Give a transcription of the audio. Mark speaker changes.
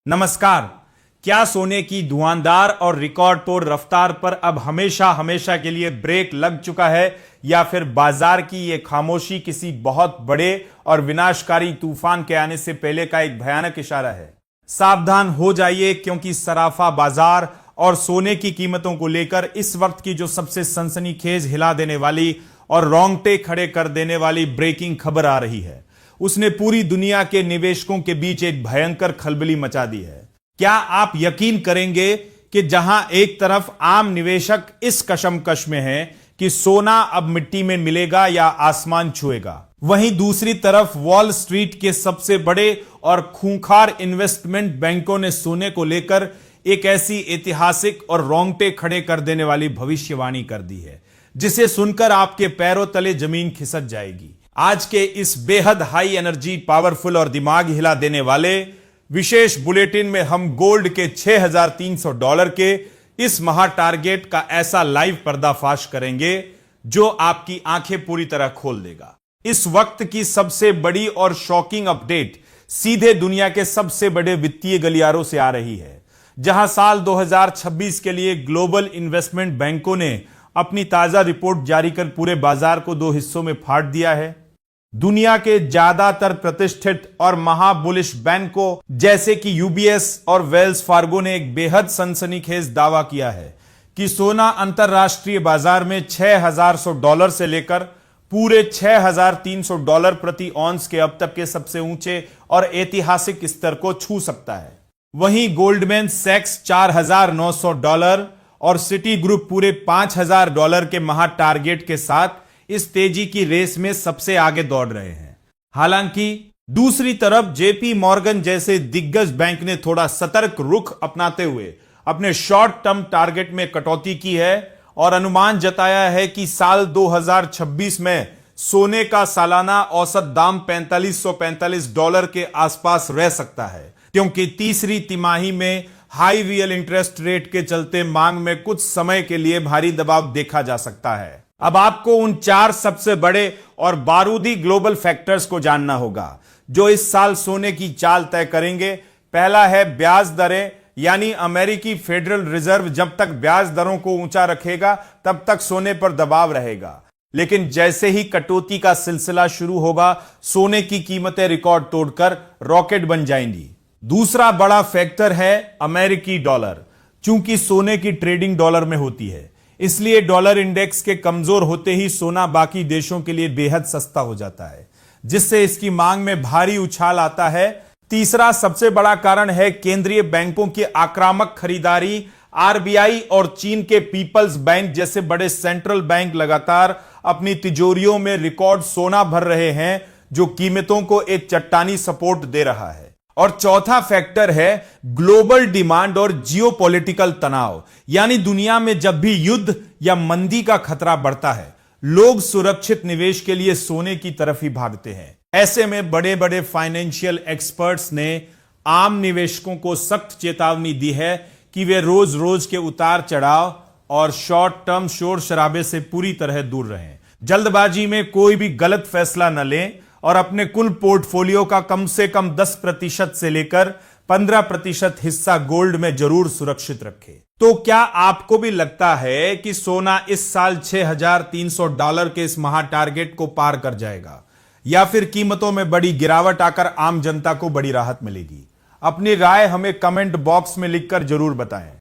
Speaker 1: नमस्कार। क्या सोने की धुआंधार और रिकॉर्ड तोड़ रफ्तार पर अब हमेशा हमेशा के लिए ब्रेक लग चुका है, या फिर बाजार की यह खामोशी किसी बहुत बड़े और विनाशकारी तूफान के आने से पहले का एक भयानक इशारा है? सावधान हो जाइए, क्योंकि सराफा बाजार और सोने की कीमतों को लेकर इस वक्त की जो सबसे सनसनीखेज, हिला देने वाली और रोंगटे खड़े कर देने वाली ब्रेकिंग खबर आ रही है, उसने पूरी दुनिया के निवेशकों के बीच एक भयंकर खलबली मचा दी है। क्या आप यकीन करेंगे कि जहां एक तरफ आम निवेशक इस कशमकश में है कि सोना अब मिट्टी में मिलेगा या आसमान छुएगा, वहीं दूसरी तरफ वॉल स्ट्रीट के सबसे बड़े और खूंखार इन्वेस्टमेंट बैंकों ने सोने को लेकर एक ऐसी ऐतिहासिक और रोंगटे खड़े कर देने वाली भविष्यवाणी कर दी है, जिसे सुनकर आपके पैरों तले जमीन खिसक जाएगी। आज के इस बेहद हाई एनर्जी, पावरफुल और दिमाग हिला देने वाले विशेष बुलेटिन में हम गोल्ड के $6,300 के इस महा टारगेट का ऐसा लाइव पर्दाफाश करेंगे जो आपकी आंखें पूरी तरह खोल देगा। इस वक्त की सबसे बड़ी और शॉकिंग अपडेट सीधे दुनिया के सबसे बड़े वित्तीय गलियारों से आ रही है, जहां साल 2026 के लिए ग्लोबल इन्वेस्टमेंट बैंकों ने अपनी ताजा रिपोर्ट जारी कर पूरे बाजार को दो हिस्सों में फाड़ दिया है। दुनिया के ज्यादातर प्रतिष्ठित और महाबुलिश बैंकों जैसे कि यूबीएस और वेल्स फार्गो ने एक बेहद सनसनीखेज दावा किया है कि सोना अंतरराष्ट्रीय बाजार में $6,100 से लेकर पूरे $6,300 प्रति औंस के अब तक के सबसे ऊंचे और ऐतिहासिक स्तर को छू सकता है। वहीं गोल्डमैन सैक्स $4,900 और सिटी ग्रुप पूरे $5,000 के महा टारगेट के साथ इस तेजी की रेस में सबसे आगे दौड़ रहे हैं। हालांकि दूसरी तरफ जेपी मॉर्गन जैसे दिग्गज बैंक ने थोड़ा सतर्क रुख अपनाते हुए अपने शॉर्ट टर्म टारगेट में कटौती की है और अनुमान जताया है कि साल 2026 में सोने का सालाना औसत दाम $4,545 के आसपास रह सकता है, क्योंकि तीसरी तिमाही में हाई रियल इंटरेस्ट रेट के चलते मांग में कुछ समय के लिए भारी दबाव देखा जा सकता है। अब आपको उन 4 सबसे बड़े और बारूदी ग्लोबल फैक्टर्स को जानना होगा जो इस साल सोने की चाल तय करेंगे। पहला है ब्याज दरें, यानी अमेरिकी फेडरल रिजर्व जब तक ब्याज दरों को ऊंचा रखेगा तब तक सोने पर दबाव रहेगा, लेकिन जैसे ही कटौती का सिलसिला शुरू होगा, सोने की कीमतें रिकॉर्ड तोड़कर रॉकेट बन जाएंगी। दूसरा बड़ा फैक्टर है अमेरिकी डॉलर। चूंकि सोने की ट्रेडिंग डॉलर में होती है, इसलिए डॉलर इंडेक्स के कमजोर होते ही सोना बाकी देशों के लिए बेहद सस्ता हो जाता है, जिससे इसकी मांग में भारी उछाल आता है। तीसरा सबसे बड़ा कारण है केंद्रीय बैंकों की आक्रामक खरीदारी। आरबीआई और चीन के पीपल्स बैंक जैसे बड़े सेंट्रल बैंक लगातार अपनी तिजोरियों में रिकॉर्ड सोना भर रहे हैं, जो कीमतों को एक चट्टानी सपोर्ट दे रहा है। और चौथा फैक्टर है ग्लोबल डिमांड और जियोपॉलिटिकल तनाव, यानी दुनिया में जब भी युद्ध या मंदी का खतरा बढ़ता है, लोग सुरक्षित निवेश के लिए सोने की तरफ ही भागते हैं। ऐसे में बड़े बड़े फाइनेंशियल एक्सपर्ट्स ने आम निवेशकों को सख्त चेतावनी दी है कि वे रोज रोज के उतार चढ़ाव और शॉर्ट टर्म शोर शराबे से पूरी तरह दूर रहें। जल्दबाजी में कोई भी गलत फैसला न लें और अपने कुल पोर्टफोलियो का कम से कम 10% से लेकर 15% हिस्सा गोल्ड में जरूर सुरक्षित रखें। तो क्या आपको भी लगता है कि सोना इस साल $6,300 के इस महा टारगेट को पार कर जाएगा, या फिर कीमतों में बड़ी गिरावट आकर आम जनता को बड़ी राहत मिलेगी? अपनी राय हमें कमेंट बॉक्स में लिखकर जरूर बताएं।